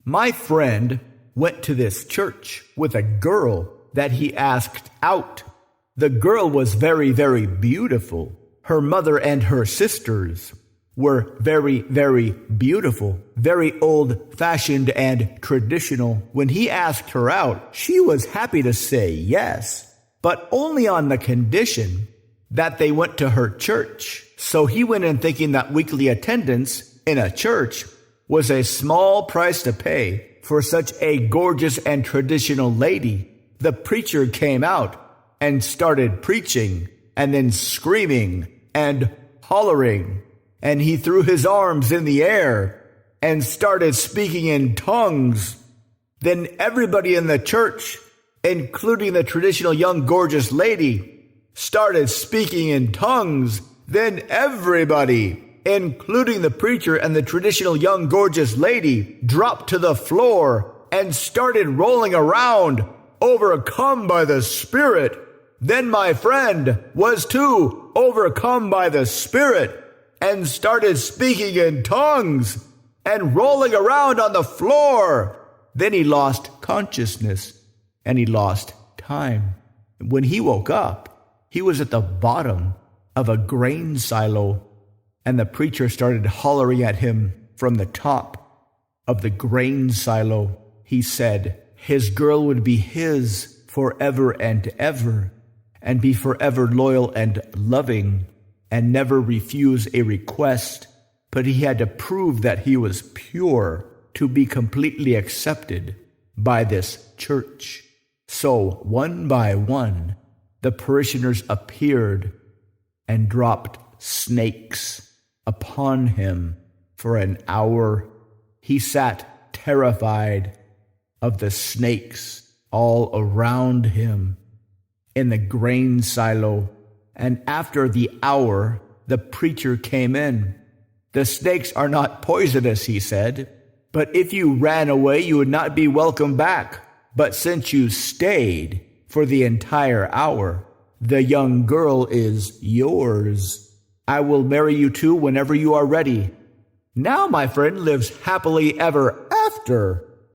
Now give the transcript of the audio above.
My friend went to this church with a girl that he asked out. The girl was very, very beautiful. Her mother and her sisters were very, very beautiful, very old-fashioned and traditional. When he asked her out, she was happy to say yes, but only on the condition that they went to her church. So he went in thinking that weekly attendance in a church was a small price to pay for such a gorgeous and traditional lady. The preacher came out and started preaching and then screaming and hollering, and he threw his arms in the air and started speaking in tongues. Then everybody in the church, including the traditional young gorgeous lady, started speaking in tongues. Then everybody, including the preacher and the traditional young gorgeous lady, dropped to the floor and started rolling around, overcome by the Spirit. Then my friend was too overcome by the Spirit and started speaking in tongues and rolling around on the floor. Then he lost consciousness and he lost time. When he woke up, he was at the bottom of a grain silo, and the preacher started hollering at him from the top of the grain silo. He said his girl would be his forever and ever, and be forever loyal and loving, and never refuse a request. But he had to prove that he was pure to be completely accepted by this church. So one by one, the parishioners appeared and dropped snakes upon him for an hour. He sat terrified of the snakes all around him in the grain silo. And after the hour, the preacher came in. The snakes are not poisonous, he said, but if you ran away, you would not be welcome back. But since you stayed for the entire hour, the young girl is yours. I will marry you too whenever you are ready. Now my friend lives happily ever after.